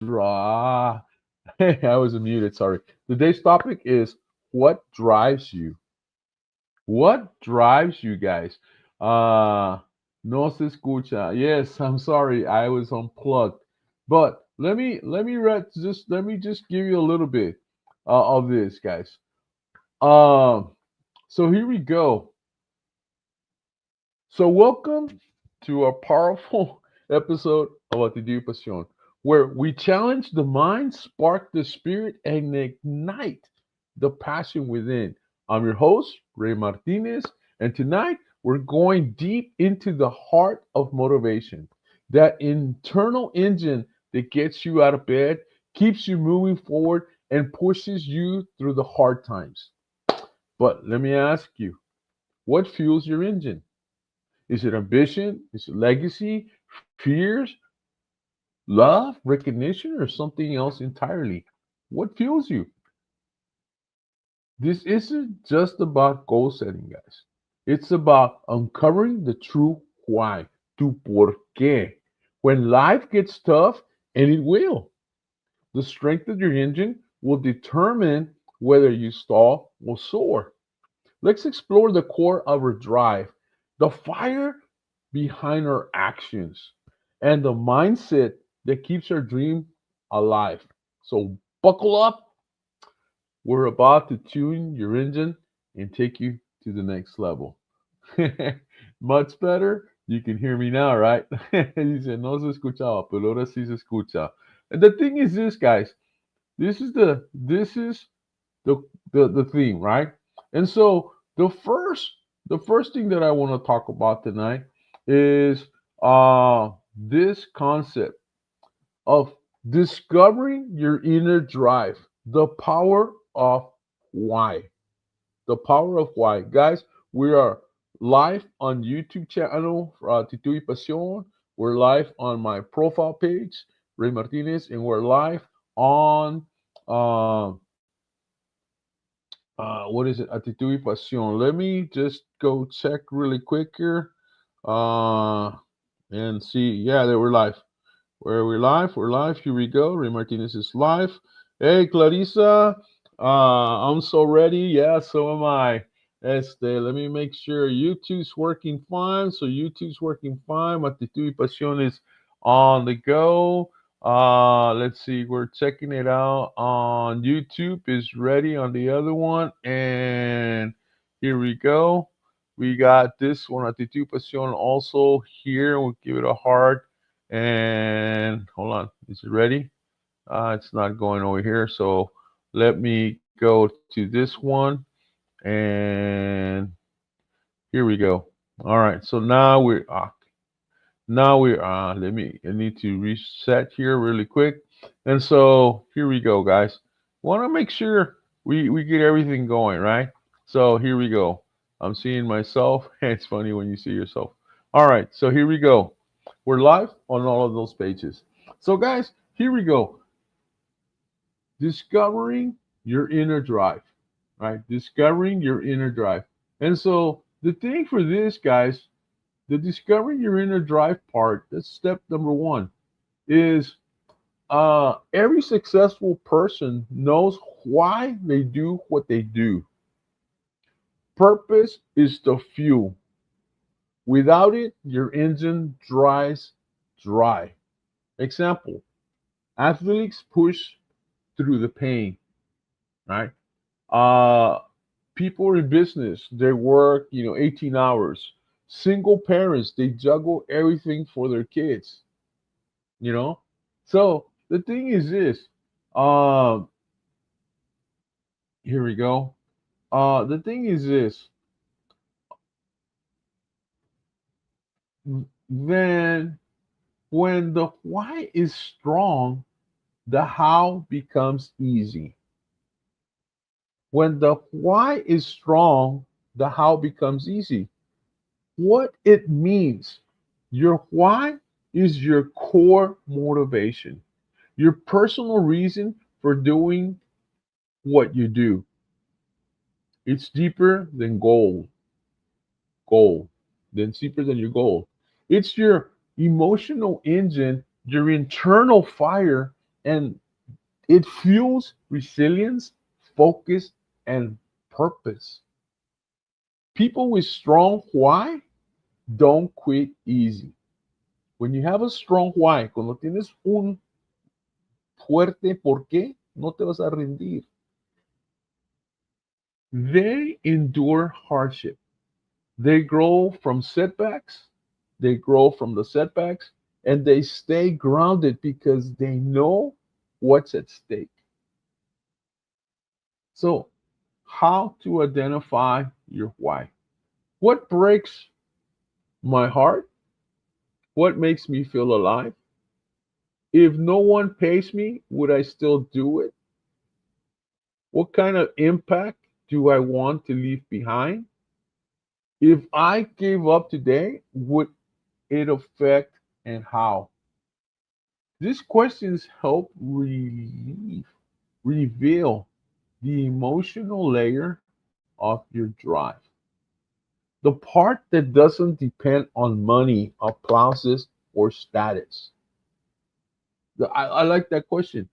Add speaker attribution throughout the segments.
Speaker 1: Draw. I was muted, sorry. Today's topic is what drives you? What drives you guys? Uh no se escucha. Yes, I'm sorry, I was unplugged. But let me just give you a little bit of this, guys. Um, so here we go. So welcome to a powerful episode of Actitud y Pasión, where we challenge the mind, spark the spirit, and ignite the passion within. I'm your host, Ray Martinez, and tonight we're going deep into the heart of motivation, that internal engine that gets you out of bed, keeps you moving forward, and pushes you through the hard times. But let me ask you, what fuels your engine? Is it ambition? Is it legacy, fears, love, recognition, or something else entirely? What fuels you? This isn't just about goal setting, guys. It's about uncovering the true why, tu por qué. When life gets tough, and it will, the strength of your engine will determine whether you stall or soar. Let's explore the core of our drive, the fire behind our actions, and the mindset that keeps our dream alive. So, buckle up. We're about to tune your engine and take you to the next level. Much better. You can hear me now, right? Dice, no se escuchaba, pero ahora sí se escucha. And the thing is this, guys. This is the theme, right? And so the first thing that I want to talk about tonight is this concept of discovering your inner drive, the power of why. The power of why. Guys, we are live on YouTube channel Actitud y Pasión. We're live on my profile page, Ray Martinez, and we're live on what is it? Actitud y Pasión. Let me just go check really quick here. Uh, and see. Yeah, that we're live. Where are we live? We're live. Here we go. Ray Martinez is live. Hey, Clarissa. I'm so ready. Yeah, so am I. Let me make sure YouTube's working fine. So YouTube's working fine. Actitud y Pasión is on the go. Let's see. We're checking it out on YouTube. Is ready on the other one, and here we go. We got this one, Actitud y Pasión, also here. We'll give it a heart. And hold on, is it ready? It's not going over here. So let me go to this one. And here we go. All right. So now we're I need to reset here really quick. And so here we go, guys. Want to make sure we get everything going, right? So here we go. I'm seeing myself. It's funny when you see yourself. All right. So here we go. We're live on all of those pages. So guys, here we go. Discovering your inner drive, right? Discovering your inner drive. And so the thing for this, guys, the discovering your inner drive part, that's step number one, is every successful person knows why they do what they do. Purpose is the fuel. Without it, your engine dries dry. Example, athletes push through the pain, right? Uh, People in business, they work, 18 hours. Single parents, they juggle everything for their kids, you know? So the thing is this. Um, Here we go. The thing is this. Then when the why is strong, the how becomes easy. When the why is strong, the how becomes easy. What it means, your why is your core motivation, your personal reason for doing what you do. It's deeper than goal, then deeper than your goal. It's your emotional engine, your internal fire And it fuels resilience, focus, and purpose. People with strong why don't quit easy. When you have a strong why, cuando tienes un fuerte por qué, no te vas a rendir. They endure hardship. They grow from setbacks. They grow from the setbacks and they stay grounded because they know what's at stake. So, how to identify your why? What breaks my heart? What makes me feel alive? If no one pays me, would I still do it? What kind of impact do I want to leave behind? If I gave up today, would it affect and how? These questions help reveal the emotional layer of your drive. The part that doesn't depend on money, applauses, or status. I like that question.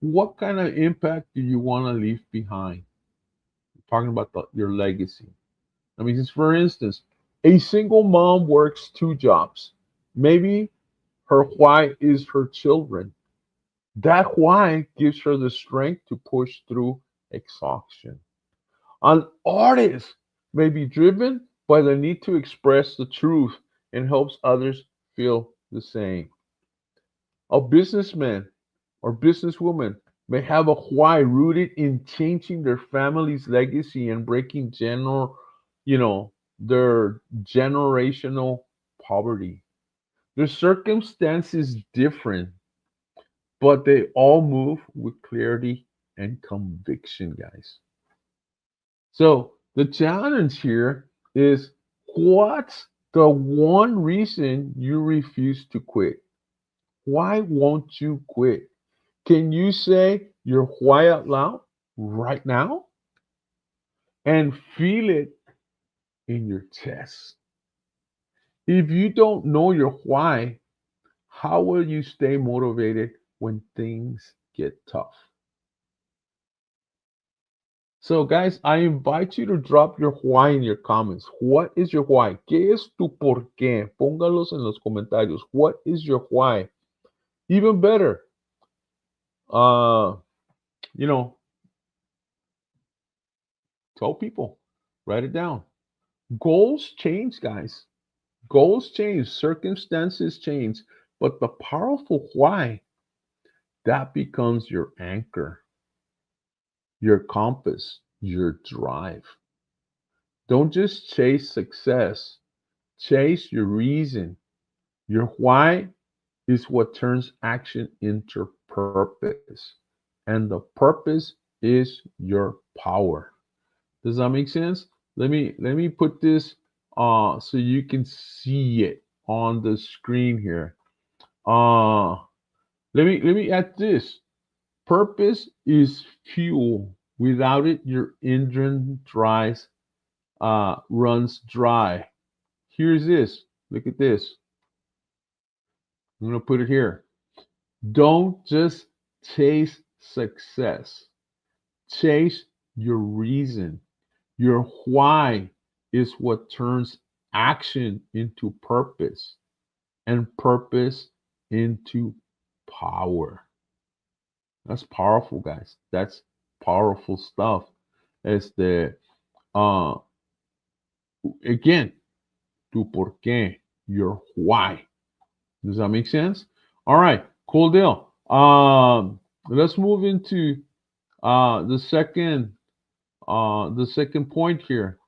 Speaker 1: What kind of impact do you want to leave behind? Talking about your legacy. I mean, just for instance, a single mom works two jobs. Maybe her why is her children. That why gives her the strength to push through exhaustion. An artist may be driven by the need to express the truth and helps others feel the same. A businessman or businesswoman may have a why rooted in changing their family's legacy and breaking you know, their generational poverty. Their circumstances different, but they all move with clarity and conviction, guys. So the challenge here is, what's the one reason you refuse to quit? Why won't you quit? Can you say your why out loud right now and feel it in your chest? If you don't know your why, how will you stay motivated when things get tough? So, guys, I invite you to drop your why in your comments. What is your why? ¿Qué es tu por qué? Póngalos en los comentarios. What is your why? Even better, uh, you know, tell people, write it down. Goals change, guys. Goals change, circumstances change, but the powerful why, that becomes your anchor, your compass, your drive. Don't just chase success, chase your reason. Your why is what turns action into purpose, and the purpose is your power. Does that make sense? Let me put this so you can see it on the screen here. Uh let me add this. Purpose is fuel. Without it, your engine runs dry. Here's this. Look at this. I'm gonna put it here. Don't just chase success. Chase your reason. Your why is what turns action into purpose and purpose into power. That's powerful, guys. That's powerful stuff. It's the uh again, tu por qué, your why. Does that make sense? All right, cool deal. Let's move into the second point here.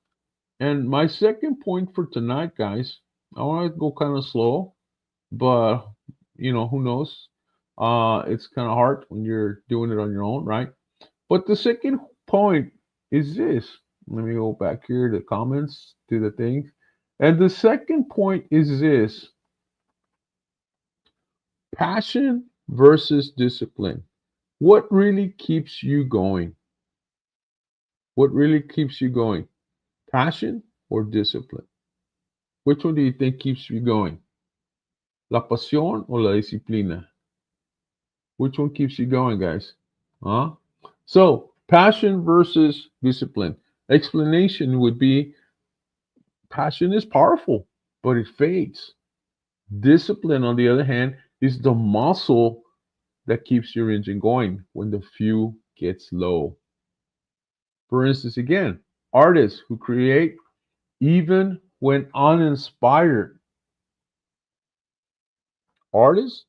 Speaker 1: And my second point for tonight, guys, I want to go kind of slow, but who knows? It's kind of hard when you're doing it on your own, right? But the second point is this. Let me go back here to the comments, to the things. And the second point is this: passion versus discipline. What really keeps you going? What really keeps you going? Passion or discipline? Which one do you think keeps you going? ¿La pasión o la disciplina? Which one keeps you going, guys? Huh? So, passion versus discipline. Explanation would be passion is powerful, but it fades. Discipline, on the other hand, is the muscle that keeps your engine going when the fuel gets low. For instance, again, artists who create even when uninspired. Artists,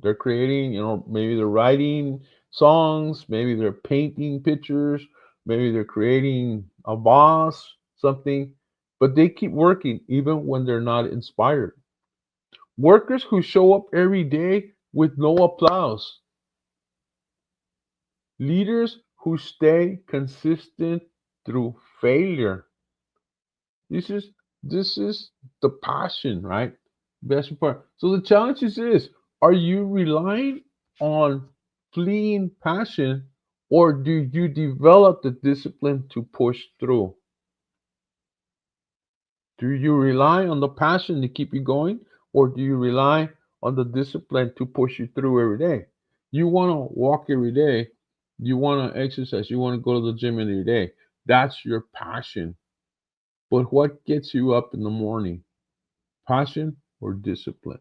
Speaker 1: they're creating, maybe they're writing songs, maybe they're painting pictures, maybe they're creating a boss, something, but they keep working even when they're not inspired. Workers who show up every day with no applause. Leaders who stay consistent through failure. This is this is the passion, right? Best part. So the challenge is this: are you relying on fleeing passion, or do you develop the discipline to push through? Do you rely on the passion to keep you going, or do you rely on the discipline to push you through every day? You want to walk every day, you want to exercise, you want to go to the gym every day. That's your passion. But what gets you up in the morning? Passion or discipline?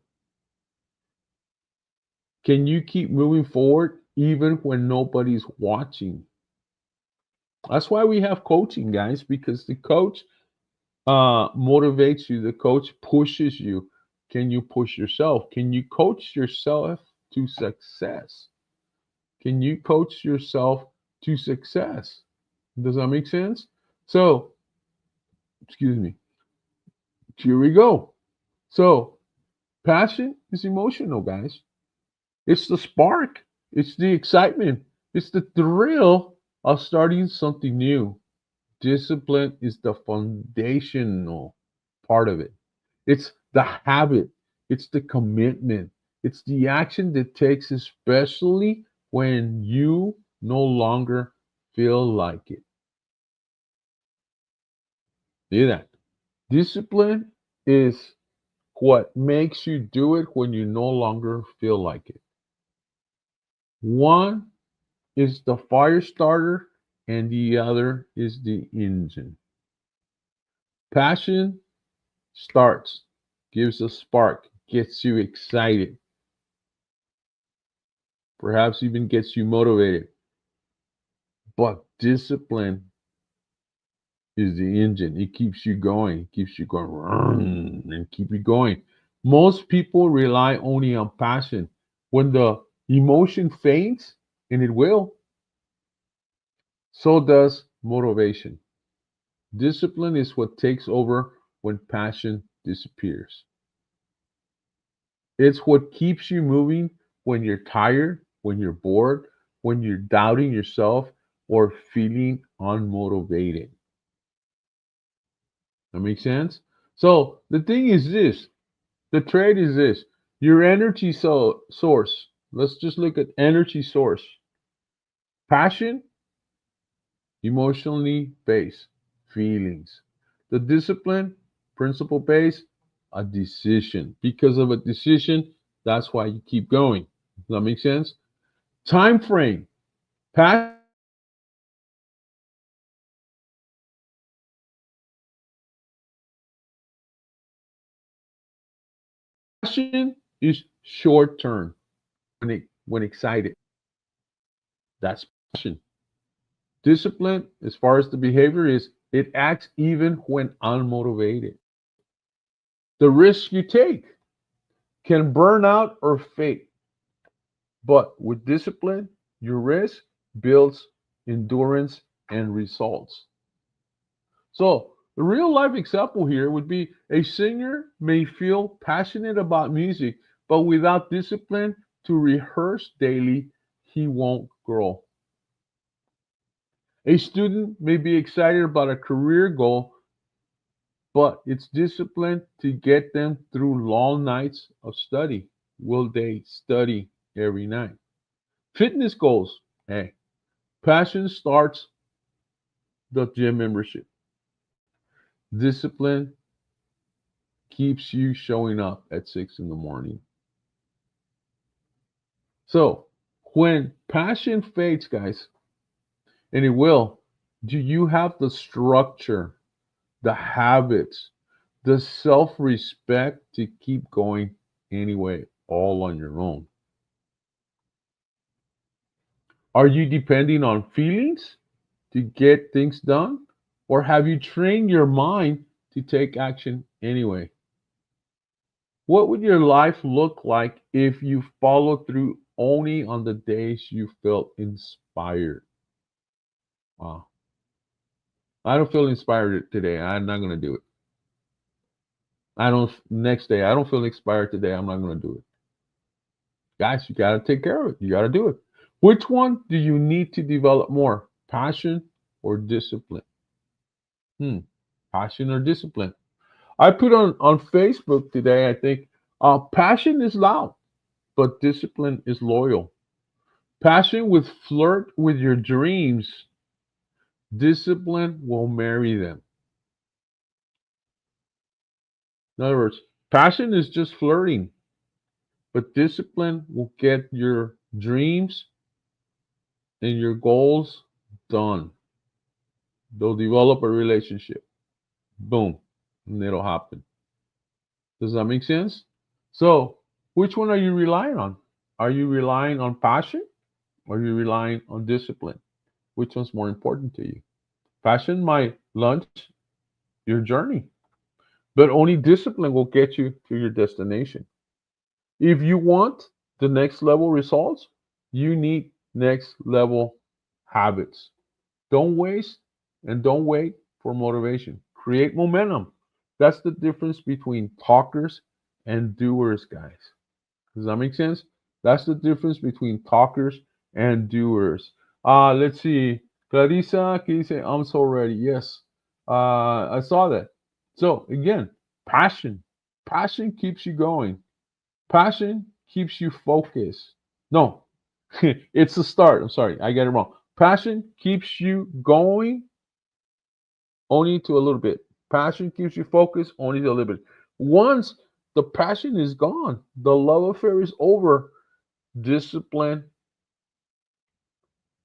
Speaker 1: Can you keep moving forward even when nobody's watching? That's why we have coaching, guys, because the coach motivates you, the coach pushes you. Can you push yourself? Can you coach yourself to success? Can you coach yourself to success? Does that make sense? So, excuse me. Here we go. So, passion is emotional, guys. It's the spark, it's the excitement, it's the thrill of starting something new. Discipline is the foundational part of it. It's the habit, it's the commitment, it's the action that takes, especially when you no longer feel like it. See that? Discipline is what makes you do it when you no longer feel like it. One is the fire starter, and the other is the engine. Passion starts, gives a spark, gets you excited, perhaps even gets you motivated. But discipline is the engine. It keeps you going, it keeps you going, and keep you going. Most people rely only on passion. When the emotion fades, and it will, so does motivation. Discipline is what takes over when passion disappears. It's what keeps you moving when you're tired, when you're bored, when you're doubting yourself, or feeling unmotivated. That makes sense? So the thing is this, the trade is this: your energy source. Let's just look at energy source. Passion, emotionally based, feelings. The discipline, principle based, a decision. Because of a decision, that's why you keep going. Does that make sense? Time frame. Passion is short term when excited. That's passion. Discipline, as far as the behavior is, it acts even when unmotivated. The risk you take can burn out or fade. But with discipline, your risk builds endurance and results. So, the real life example here would be a singer may feel passionate about music, but without discipline to rehearse daily, he won't grow. A student may be excited about a career goal, but it's discipline to get them through long nights of study. Will they study every night? Fitness goals. Hey, passion starts the gym membership. Discipline keeps you showing up at 6 in the morning. So when passion fades, guys, and it will, do you have the structure, the habits, the self respect to keep going anyway, all on your own? Are you depending on feelings to get things done? Or have you trained your mind to take action anyway? What would your life look like if you followed through only on the days you felt inspired? Wow. I don't feel inspired today. I'm not going to do it. Next day, I don't feel inspired today. I'm not going to do it. Guys, you got to take care of it. You got to do it. Which one do you need to develop more? Passion or discipline? Hmm. Passion or discipline? I put on Facebook today, I think, passion is loud, but discipline is loyal. Passion will flirt with your dreams, discipline will marry them. In other words, passion is just flirting, but discipline will get your dreams and your goals done. They'll develop a relationship. Boom. And it'll happen. Does that make sense? So, which one are you relying on? Are you relying on passion or are you relying on discipline? Which one's more important to you? Passion might launch your journey, but only discipline will get you to your destination. If you want the next level results, you need next level habits. Don't waste and don't wait for motivation. Create momentum. That's the difference between talkers and doers, guys. Does that make sense? That's the difference between talkers and doers. Let's see. Clarissa, can you say, I'm so ready? Yes. I saw that. So, again, passion. Passion keeps you going. Passion keeps you focused. No, it's the start. I'm sorry, I got it wrong. Passion keeps you going only to a little bit. Passion keeps you focused only to a little bit. Once the passion is gone, the love affair is over. Discipline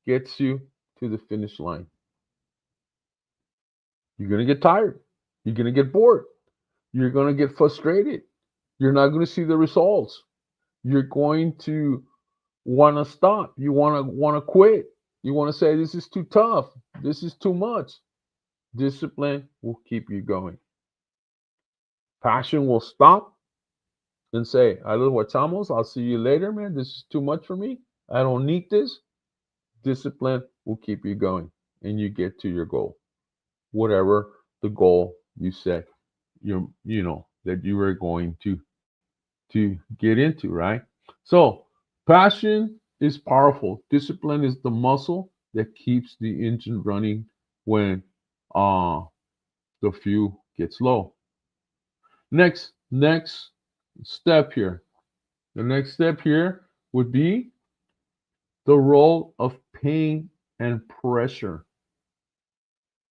Speaker 1: gets you to the finish line. You're going to get tired. You're going to get bored. You're going to get frustrated. You're not going to see the results. You're going to want to stop. You want to quit. You want to say this is too tough. This is too much. Discipline will keep you going. Passion will stop and say, "I lo guachamos. I'll see you later, man. This is too much for me. I don't need this." Discipline will keep you going, and you get to your goal, whatever the goal you set. That you were going to get into, right? So, passion is powerful. Discipline is the muscle that keeps the engine running when uh, the fuel gets low. Next step here. The next step here would be the role of pain and pressure.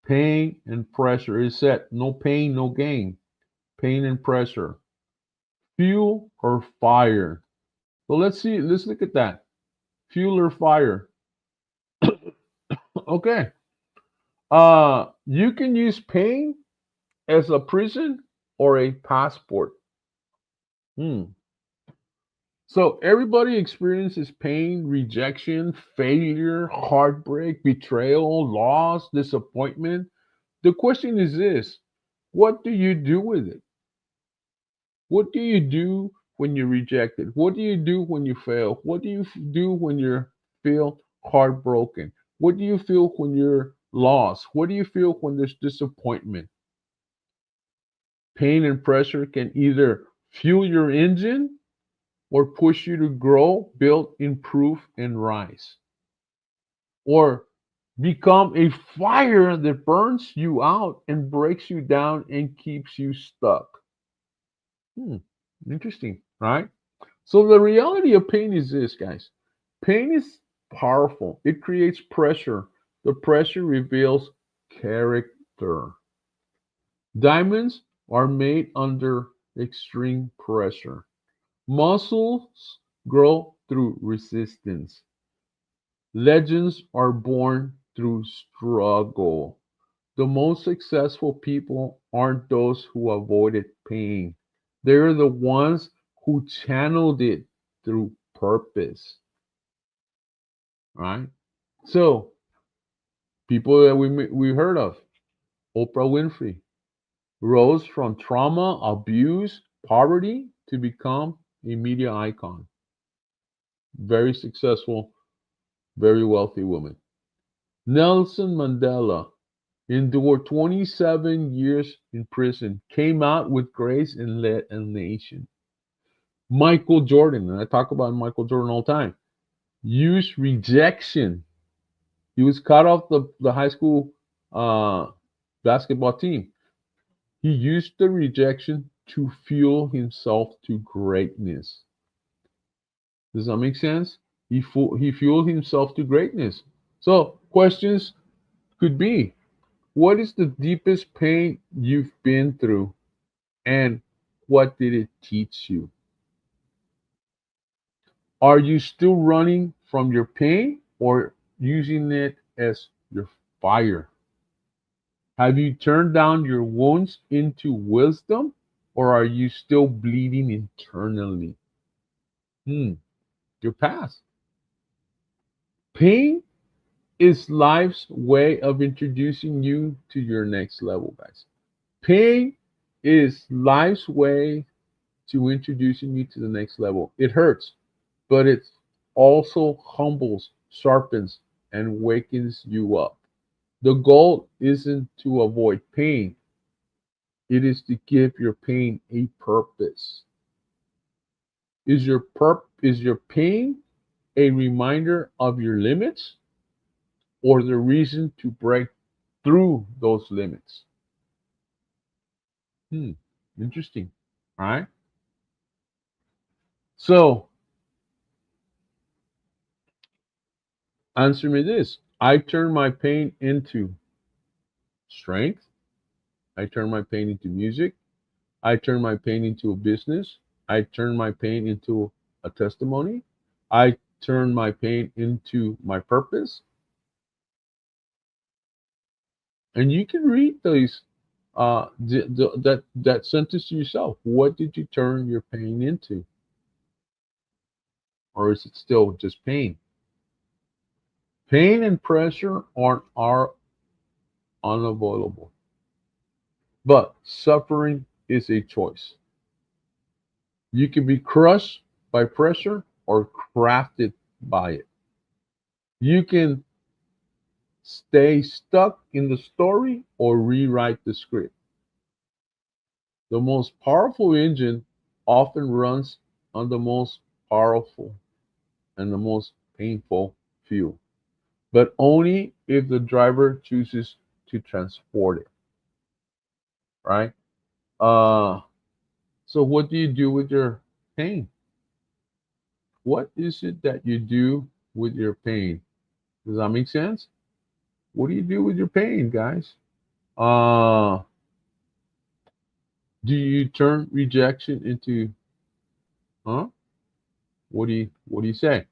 Speaker 1: Pain and pressure is set. No pain, no gain. Pain and pressure. Fuel or fire. So let's see. Let's look at that. Fuel or fire. Okay. You can use pain as a prison or a passport. Hmm. So everybody experiences pain, rejection, failure, heartbreak, betrayal, loss, disappointment. The question is this: what do you do with it? What do you do when you're rejected? What do you do when you fail? What do you do when you feel heartbroken? What do you feel when you're lost? What do you feel when there's disappointment? Pain and pressure can either fuel your engine or push you to grow, build, improve, and rise. Or become a fire that burns you out and breaks you down and keeps you stuck. Hmm, interesting, right? So the reality of pain is this, guys. Pain is powerful. It creates pressure. The pressure reveals character. Diamonds are made under extreme pressure. Muscles grow through resistance. Legends are born through struggle. The most successful people aren't those who avoided pain. They're the ones who channeled it through purpose, right? So, people that we heard of, Oprah Winfrey, rose from trauma, abuse, poverty to become a media icon. Very successful, very wealthy woman. Nelson Mandela endured 27 years in prison, came out with grace and led a nation. Michael Jordan, and I talk about Michael Jordan all the time, used rejection. He was cut off the high school uh, basketball team. He used the rejection to fuel himself to greatness. Does that make sense? He fueled himself to greatness. So, questions could be, what is the deepest pain you've been through, and what did it teach you? Are you still running from your pain or using it as your fire? Have you turned down your wounds into wisdom, or are you still bleeding internally? Hmm, your past. Pain is life's way of introducing you to your next level, guys. Pain is life's way to introducing you to the next level. It hurts, but it also humbles, sharpens, and wakens you up. The goal isn't to avoid pain, it is to give your pain a purpose. Is your pain a reminder of your limits or the reason to break through those limits? Hmm, interesting. All right. So answer me this. I turn my pain into strength. I turn my pain into music. I turn my pain into a business. I turn my pain into a testimony. I turn my pain into my purpose. And you can read those that sentence to yourself. What did you turn your pain into, or is it still just pain? Pain and pressure are unavoidable, but suffering is a choice. You can be crushed by pressure or crafted by it. You can stay stuck in the story or rewrite the script. The most powerful engine often runs on the most powerful and the most painful fuel, but only if the driver chooses to transport it, right? Uh, so, what do you do with your pain? What is it that you do with your pain? Does that make sense? What do you do with your pain, guys? Uh, do you turn rejection into, huh? What do you say?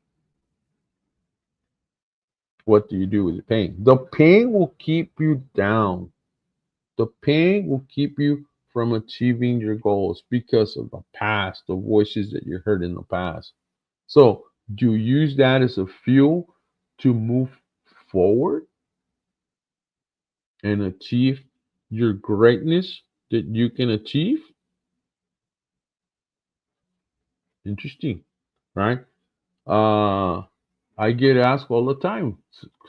Speaker 1: What do you do with the pain? The pain will keep you down. The pain will keep you from achieving your goals because of the past, the voices that you heard in the past. So, do you use that as a fuel to move forward and achieve your greatness that you can achieve? Interesting, right? Uh, I get asked all the time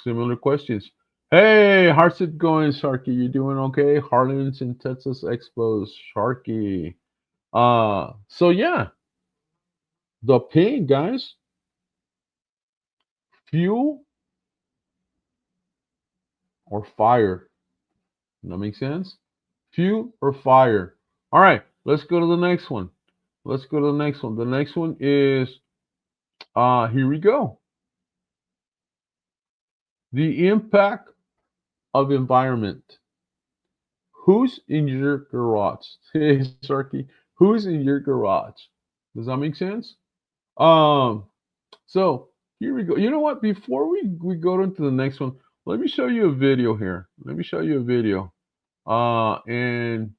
Speaker 1: similar questions. Hey, how's it going, Sharky? You doing okay? Harlan's in Texas Expos, Sharky. So yeah, the pain, guys, fuel or fire. That makes sense? Fuel or fire. All right, let's go to the next one. Let's go to the next one. The next one is here we go. The impact of environment. Who's in your garage? Hey, Sharky, who's in your garage? Does that make sense? Um, So here we go. You know what? Before we go into the next one, let me show you a video here. Let me show you a video. And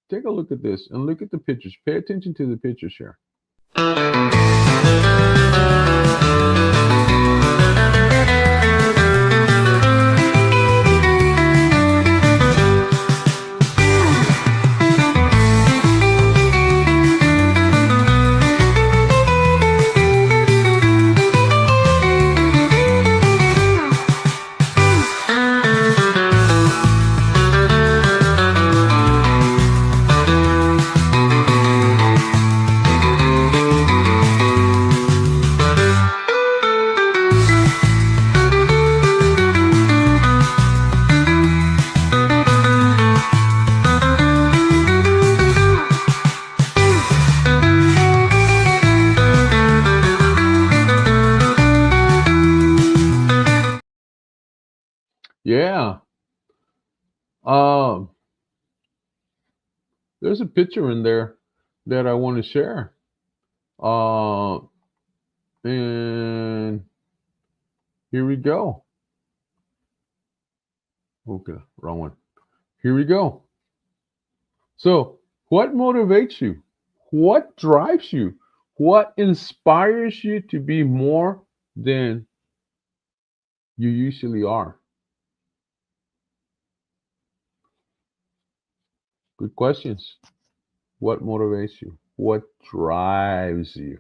Speaker 1: take a look at this and look at the pictures. Pay attention to the pictures here. Yeah. Um, there's a picture in there that I want to share. Uh, and here we go. Okay, wrong one. Here we go. So, what motivates you? What drives you? What inspires you to be more than you usually are? Good questions. What motivates you? What drives you?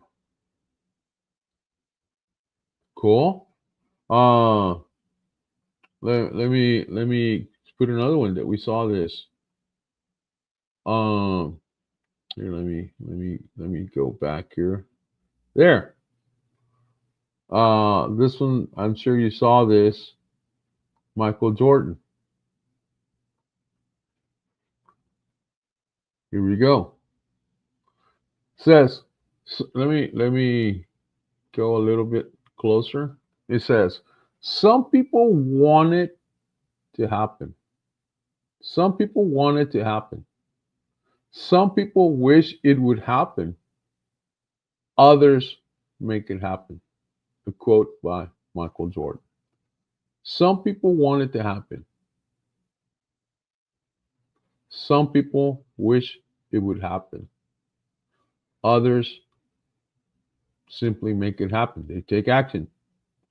Speaker 1: Cool. Uh, let me put another one that we saw this. Um, here let me go back here. There. This one I'm sure you saw this. Michael Jordan. Here we go. Says, let me go a little bit closer. It says, some people want it to happen. Some people want it to happen. Some people wish it would happen. Others make it happen. A quote by Michael Jordan. Some people want it to happen. Some people wish it would happen. Others simply make it happen. They take action.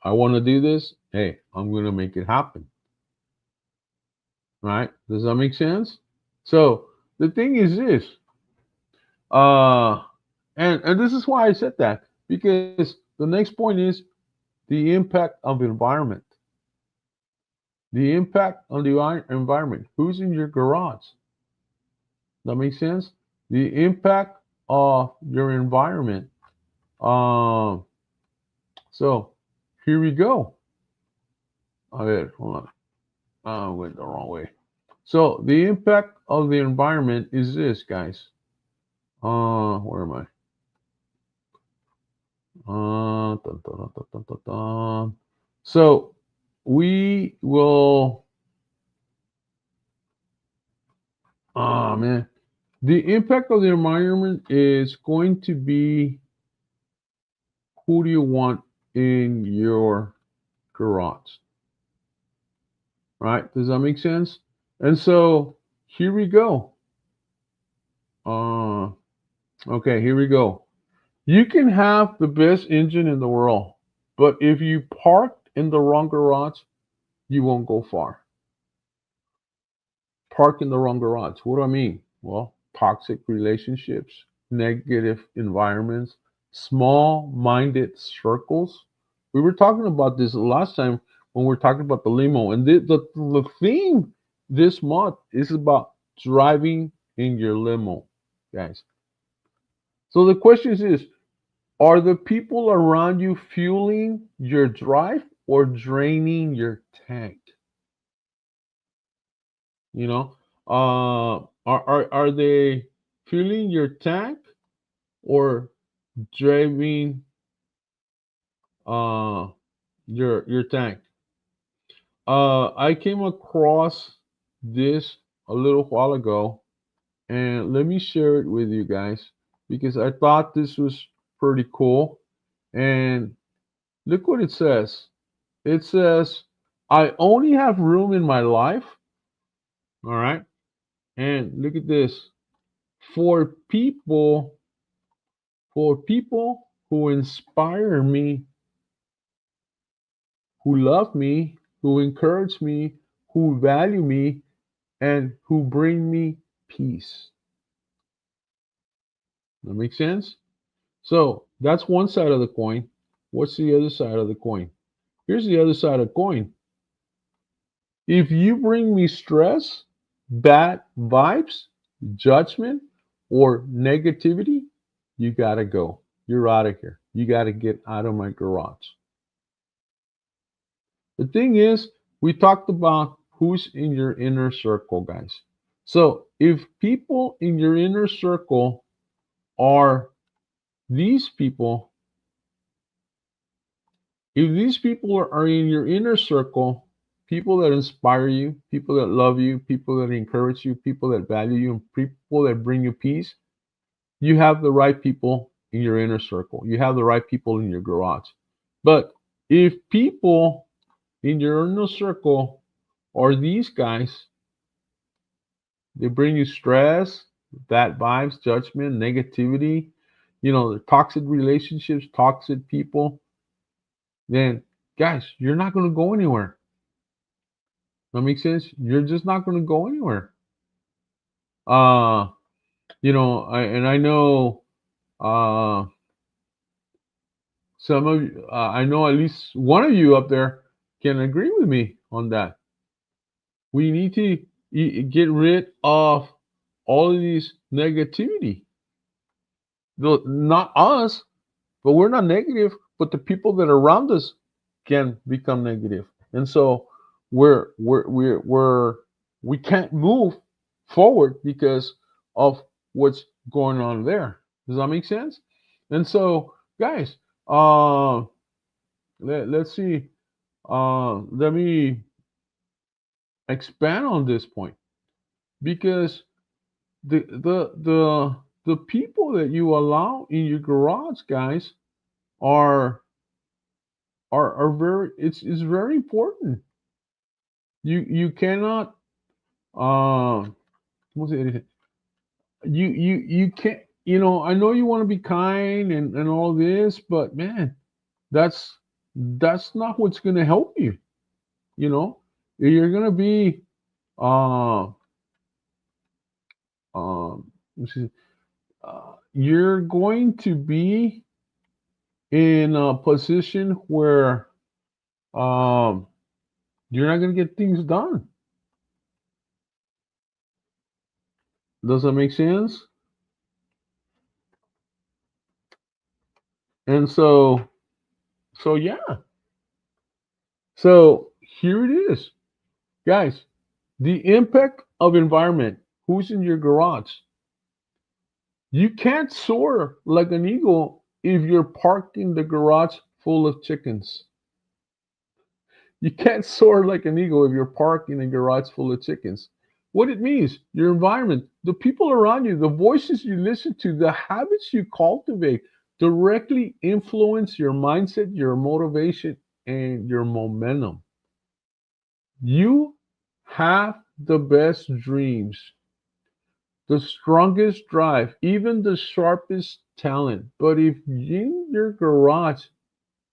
Speaker 1: I want to do this. Hey, I'm going to make it happen. Right? Does that make sense? So the thing is this, uh, and this is why I said that, because the next point is the impact of environment. The impact on the environment. Who's in your garage? That makes sense. The impact of your environment. Um, so here we go. Okay, hold on. I went the wrong way. So the impact of the environment is this, guys. Where am I? Dun, dun, dun, dun, dun, dun. So we will. Oh man, the impact of the environment is going to be who do you want in your garage, right? Does that make sense? And so here we go. Uh, okay, here we go. You can have the best engine in the world, but if you park in the wrong garage, you won't go far. Park in the wrong garage. What do I mean? Well, toxic relationships, negative environments, small minded circles. We were talking about this last time when we were talking about the limo. And the theme this month is about driving in your limo, guys. So the question is, are the people around you fueling your drive or draining your tank? You know, are they filling your tank or driving uh your tank? I came across this a little while ago, and let me share it with you guys because I thought this was pretty cool. And look what it says. It says, I only have room in my life. All right. And look at this. For people who inspire me, who love me, who encourage me, who value me, and who bring me peace. That makes sense? So that's one side of the coin. What's the other side of the coin? Here's the other side of the coin. If you bring me stress, bad vibes, judgment, or negativity, you got to go. You're out of here. You got to get out of my garage. The thing is, we talked about who's in your inner circle, guys. So if people in your inner circle are these people, if these people are in your inner circle, people that inspire you, people that love you, people that encourage you, people that value you, and people that bring you peace, you have the right people in your inner circle. You have the right people in your garage. But if people in your inner circle are these guys, they bring you stress, bad vibes, judgment, negativity, the toxic relationships, toxic people, then guys, you're not going to go anywhere. That makes sense. You're just not going to go anywhere. Uh, I know uh, some of you, I know at least one of you up there can agree with me on that. We need to get rid of all of these negativity. Though not us, but we're not negative, but the people that are around us can become negative. And so we can't move forward because of what's going on there. Does that make sense? And so, guys, let's see. Let me expand on this point because the people that you allow in your garage, guys, are are very it's very important. You cannot what's it? You can't, I know you want to be kind and all this, but man, that's that's not what's gonna help you. You know, you're gonna be uh let's see, you're going to be in a position where um you're not gonna get things done. Does that make sense? And so yeah. So here it is, guys. The impact of environment. Who's in your garage? You can't soar like an eagle if you're parked in the garage full of chickens. You can't soar like an eagle if you're parked in a garage full of chickens. What it means, your environment, the people around you, the voices you listen to, the habits you cultivate directly influence your mindset, your motivation, and your momentum. You have the best dreams, the strongest drive, even the sharpest talent. But if in your garage,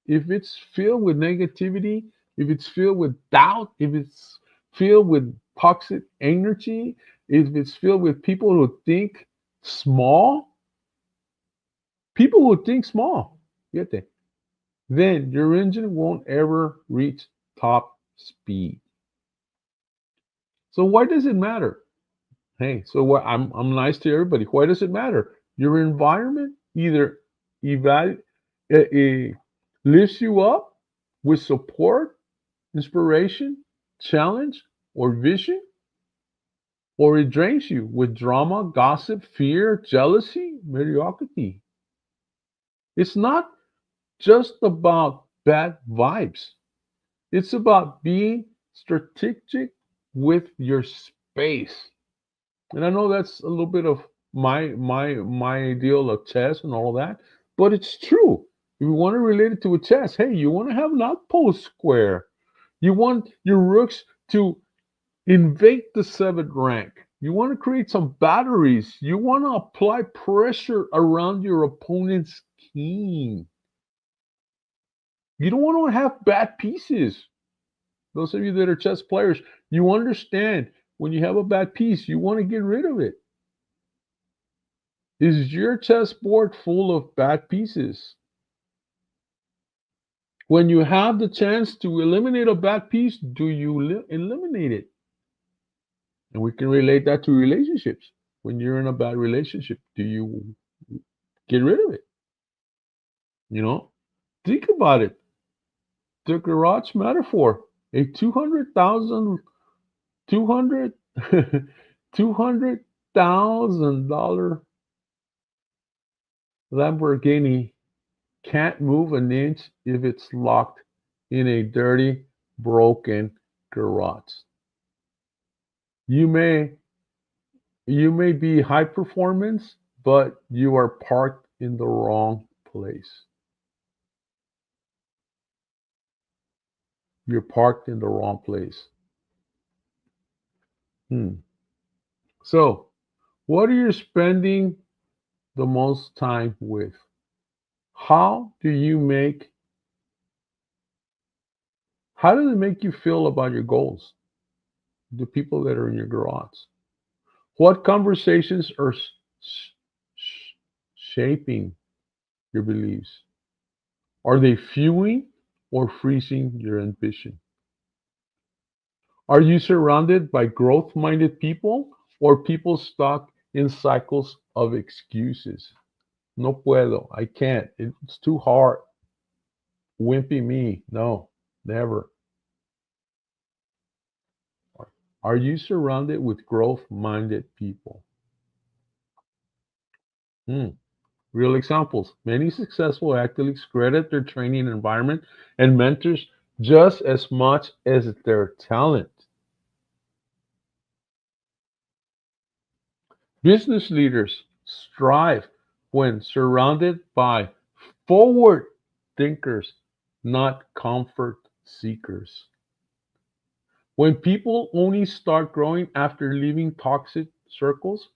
Speaker 1: if it's filled with negativity, if it's filled with doubt, if it's filled with toxic energy, if it's filled with small, people who think small, get that, then your engine won't ever reach top speed. So why does it matter? Hey, so what? I'm nice to everybody. Why does it matter? Your environment either evaluate lifts you up with support, inspiration, challenge, or vision, or it drains you with drama, gossip, fear, jealousy, mediocrity. It's not just about bad vibes. It's about being strategic with your space. And I know that's a little bit of my ideal of chess and all that, but it's true. If you want to relate it to a chess, hey, you want to have an outpost square. You want your rooks to invade the seventh rank. You want to create some batteries. You want to apply pressure around your opponent's king. You don't want to have bad pieces. Those of you that are chess players, you understand when you have a bad piece, you want to get rid of it. Is your chessboard full of bad pieces? When you have the chance to eliminate a bad piece, do you eliminate it? And we can relate that to relationships. When you're in a bad relationship, do you get rid of it? You know, think about it. The garage metaphor, a 200,000, 200, $200,000 Lamborghini can't move an inch if it's locked in a dirty, broken garage. You may you may be high performance, but you are parked in the wrong place. You're parked in the wrong place. Hmm. So, what are you spending the most time with? How do you make how does it make you feel about your goals? The people that are in your garage. What conversations are shaping your beliefs? Are they fueling or freezing your ambition? Are you surrounded by growth minded people or people stuck in cycles of excuses? No puedo. I can't. It's too hard. Wimpy me. No, never. Are you surrounded with growth minded people? Hmm. Real examples. Many successful athletes credit their training environment and mentors just as much as their talent. Business leaders strive when surrounded by forward thinkers, not comfort seekers. When people only start growing after leaving toxic circles,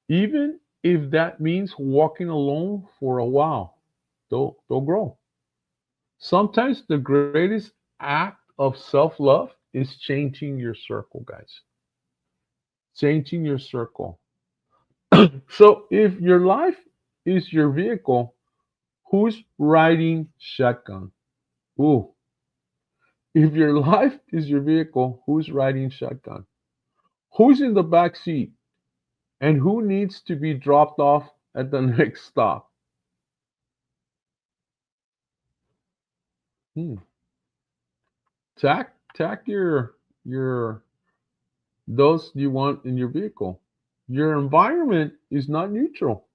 Speaker 1: even if that means walking alone for a while, they'll grow. Sometimes the greatest act of self love is changing your circle, guys. Changing your circle. So if your life is your vehicle, who's riding shotgun? Ooh. If your life is your vehicle, who's riding shotgun? Who's in the back seat? And who needs to be dropped off at the next stop? Hmm. Tack your those you want in your vehicle. Your environment is not neutral.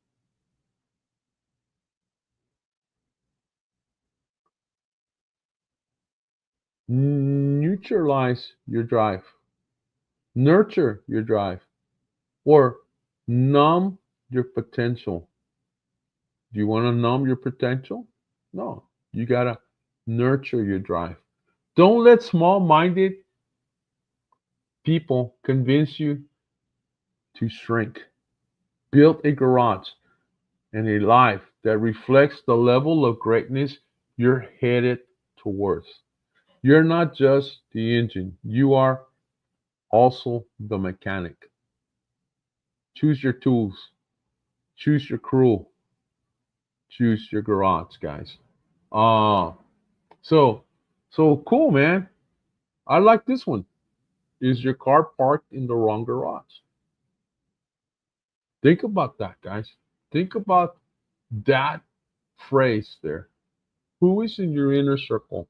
Speaker 1: Neutralize your drive. Nurture your drive. Or numb your potential. Do you want to numb your potential? No. You gotta nurture your drive. Don't let small minded people convince you to shrink. Build a garage and a life that reflects the level of greatness you're headed towards. You're not just the engine, you are also the mechanic. Choose your tools, choose your crew, choose your garage, guys. Uh so so cool, man. I like this one. Is your car parked in the wrong garage? Think about that, guys. Think about that phrase there. Who is in your inner circle?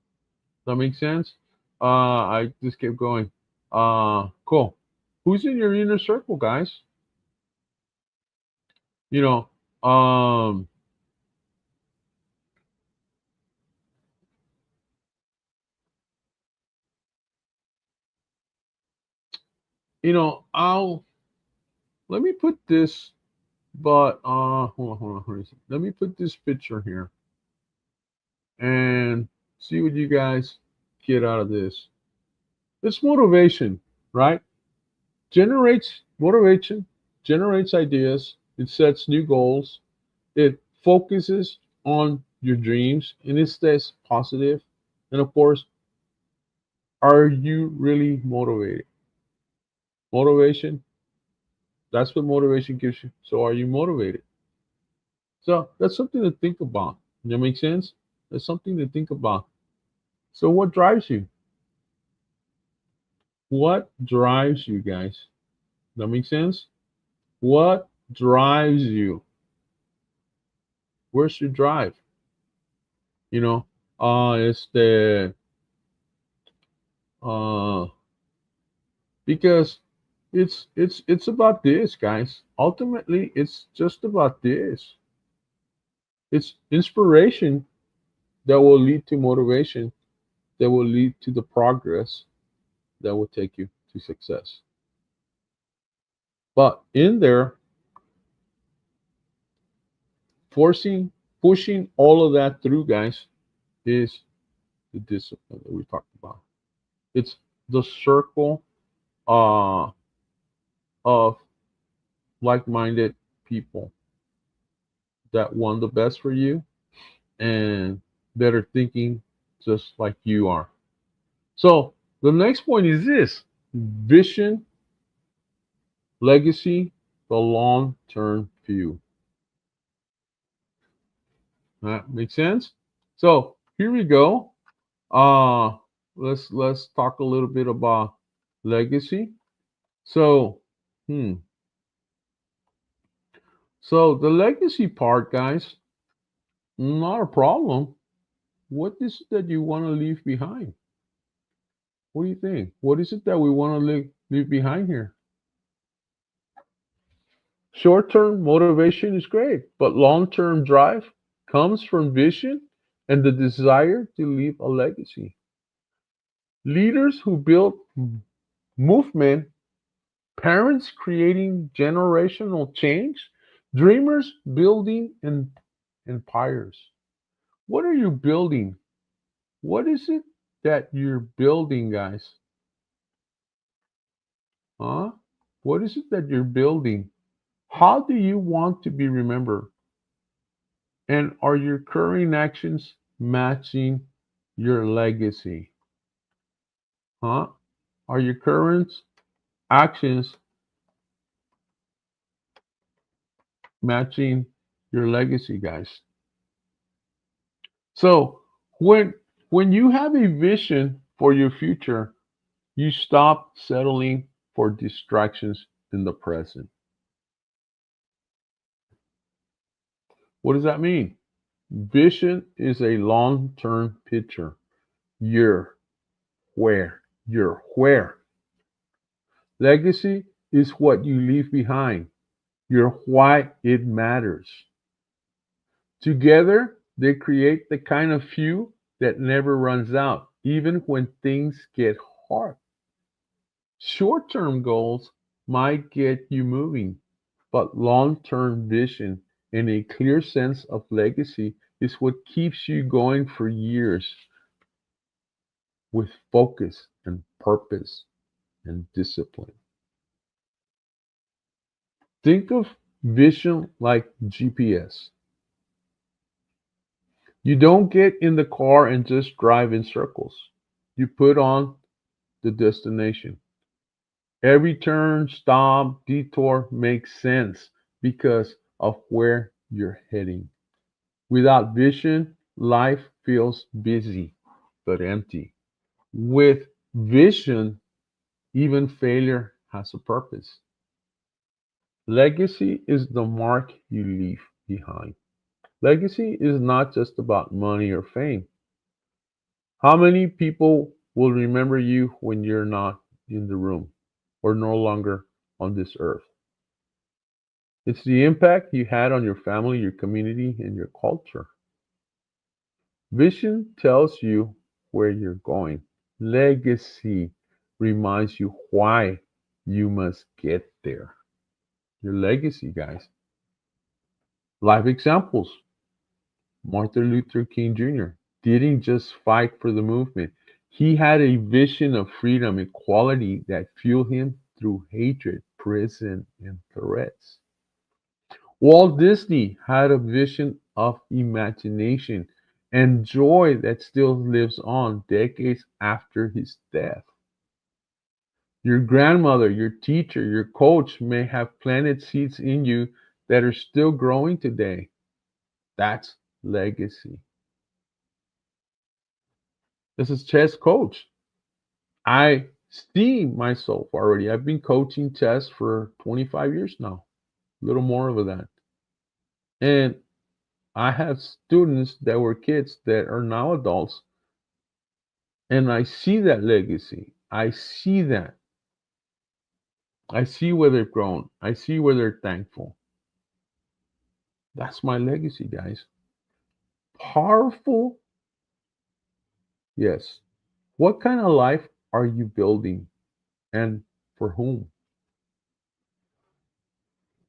Speaker 1: That makes sense? I just kept going. Cool. Who's in your inner circle, guys? You know, I'll let me put this, but hold on, let me put this picture here. See what you guys get out of this. It's motivation, right? Generates motivation, generates ideas, it sets new goals, it focuses on your dreams, and it stays positive. And of course, are you really motivated? Motivation, that's what motivation gives you. So are you motivated? So that's something to think about. Does that make sense? That's something to think about. So what drives you? What drives you guys? That makes sense? What drives you? Where's your drive? You know, it's the uh because it's about this, guys. Ultimately, it's just about this. It's inspiration that will lead to motivation, that will lead to the progress that will take you to success. But in there, forcing, pushing all of that through, guys, is the discipline that we talked about. It's the circle uh, of like-minded people that want the best for you and that are thinking just like you are. So the next point is this: vision, legacy, the long-term view. That makes sense. So here we go. Uh let's talk a little bit about legacy. So, hmm. So the legacy part, guys, not a problem. What is it that you want to leave behind? What do you think? What is it that we want to leave behind here? Short term motivation is great, but long term drive comes from vision and the desire to leave a legacy. Leaders who build movement, parents creating generational change, dreamers building empires. What are you building? What is it that you're building, guys? Huh? What is it that you're building? How do you want to be remembered? And are your current actions matching your legacy? Huh? Are your current actions matching your legacy, guys? So when you have a vision for your future, you stop settling for distractions in the present. What does that mean? Vision is a long-term picture. You're where? You're where? Legacy is what you leave behind. You're why it matters. Together, they create the kind of fuel that never runs out, even when things get hard. Short term goals might get you moving, but long term vision and a clear sense of legacy is what keeps you going for years with focus and purpose and discipline. Think of vision like GPS. You don't get in the car and just drive in circles. You put on the destination. Every turn, stop, detour makes sense because of where you're heading. Without vision, life feels busy but empty. With vision, even failure has a purpose. Legacy is the mark you leave behind. Legacy is not just about money or fame. How many people will remember you when you're not in the room or no longer on this earth? It's the impact you had on your family, your community, and your culture. Vision tells you where you're going. Legacy reminds you why you must get there. Your legacy, guys. Life examples: Martin Luther King Jr. didn't just fight for the movement. He had a vision of freedom, equality that fueled him through hatred, prison, and threats. Walt Disney had a vision of imagination and joy that still lives on decades after his death. Your grandmother, your teacher, your coach may have planted seeds in you that are still growing today. That's legacy. This is chess coach. I see myself already. I've been coaching chess for 25 years now, a little more of that. And I have students that were kids that are now adults, and I see that legacy. I see that. I see where they've grown. I see where they're thankful. That's my legacy, guys. Powerful, yes. What kind of life are you building and for whom?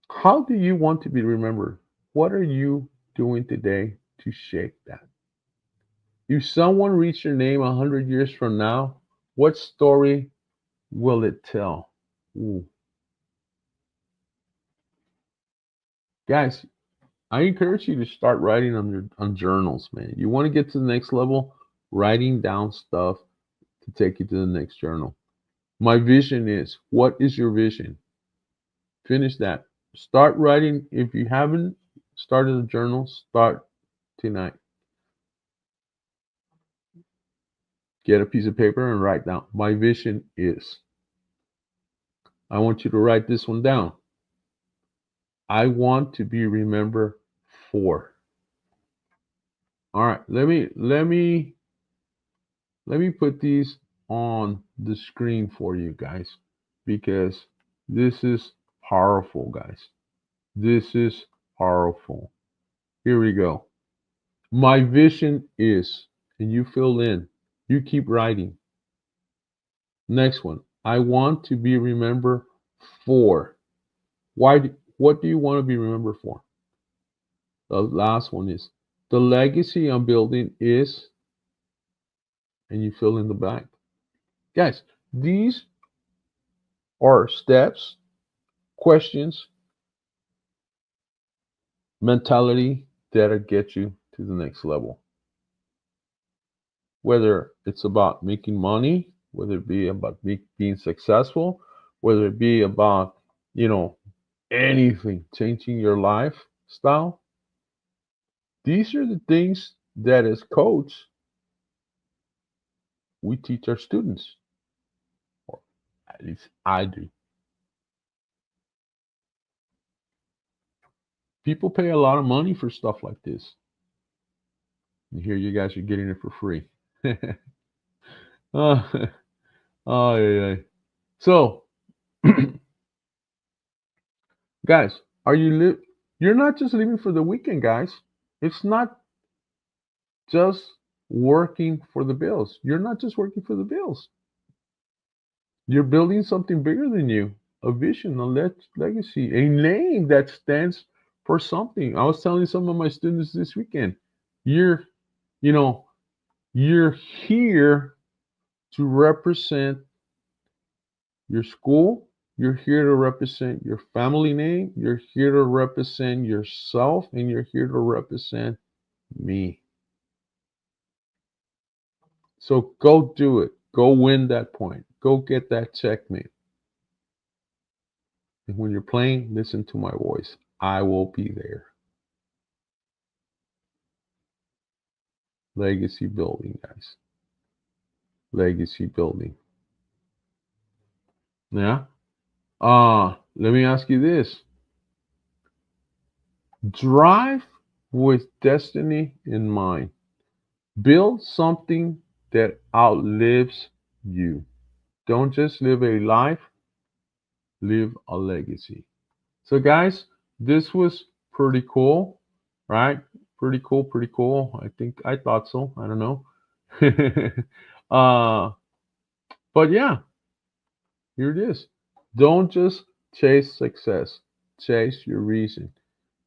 Speaker 1: How do you want to be remembered? What are you doing today to shape that? If someone reads your name 100 years from now, what story will it tell? Ooh. Guys, I encourage you to start writing on journals, man. You want to get to the next level, writing down stuff to take you to the next journal. My vision is, what is your vision? Finish that. Start writing. If you haven't started a journal, start tonight. Get a piece of paper and write down. My vision is. I want you to write this one down. I want to be remembered for. All right, let me put these on the screen for you guys because this is powerful, guys. This is powerful. Here we go. My vision is, and you fill in. You keep writing. Next one. I want to be remembered for. What do you want to be remembered for? The last one is the legacy I'm building is, and you fill in the blank. Guys, these are steps, questions, mentality that'll get you to the next level. Whether it's about making money, whether it be about being successful, whether it be about, you know, anything, changing your lifestyle. These are the things that as coach we teach our students, or at least I do. People pay a lot of money for stuff like this. And here you guys are getting it for free. oh, oh, yeah, yeah. So, guys, you're not just living for the weekend, guys. It's not just working for the bills. You're not just working for the bills. You're building something bigger than you, a vision, a legacy, a name that stands for something. I was telling some of my students this weekend, you're, you know, you're here to represent your school. You're here to represent your family name. You're here to represent yourself, and you're here to represent me. So go do it. Go win that point. Go get that checkmate. And when you're playing, listen to my voice. I will be there. Legacy building, guys. Legacy building. Yeah. Let me ask you this. Drive with destiny in mind. Build something that outlives you. Don't just live a life, live a legacy. So, guys, this was pretty cool, right? Pretty cool, pretty cool. I thought so. I don't know. uh, but yeah, here it is. Don't just chase success, chase your reason.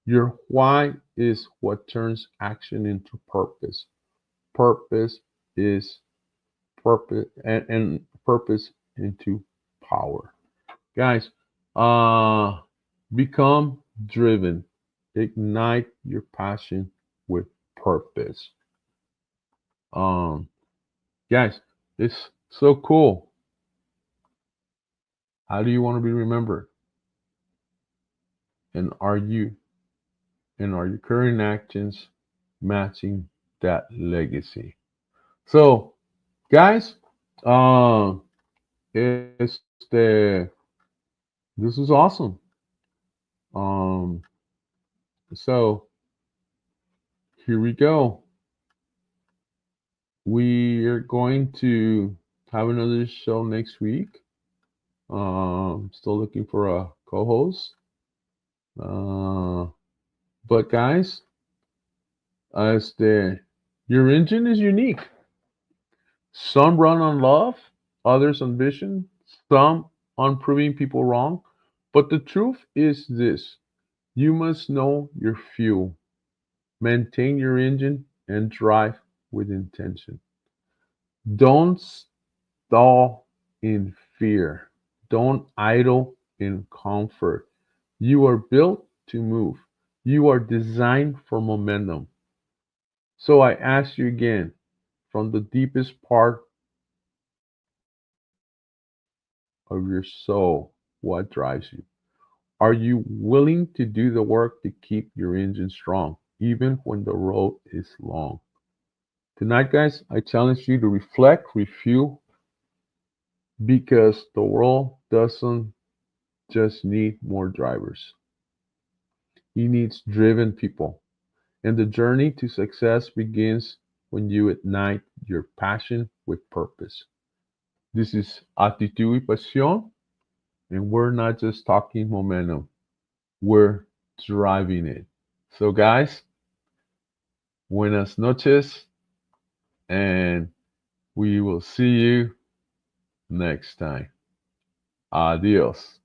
Speaker 1: Your why is what turns action into purpose. purpose is purpose and purpose into power. Guys, uh become driven. Ignite your passion with purpose. Um Guys, it's so cool. How do you want to be remembered? And are your current actions matching that legacy? So, guys, um, this is awesome. Um, so here we go. We are going to have another show next week. Still looking for a co-host. Uh, but guys, as the your engine is unique. Some run on love, others on vision, some on proving people wrong. But the truth is this: you must know your fuel, maintain your engine, and drive with intention. Don't stall in fear, don't idle in comfort. You are built to move, you are designed for momentum. So I ask you again, from the deepest part of your soul, what drives you? Are you willing to do the work to keep your engine strong, even when the road is long? Tonight, guys, I challenge you to reflect, refuel, because the world doesn't just need more drivers. He needs driven people. And the journey to success begins when you ignite your passion with purpose. This is Actitud y Pasión, and we're not just talking momentum, we're driving it. So, guys, buenas noches, and we will see you next time. Adios.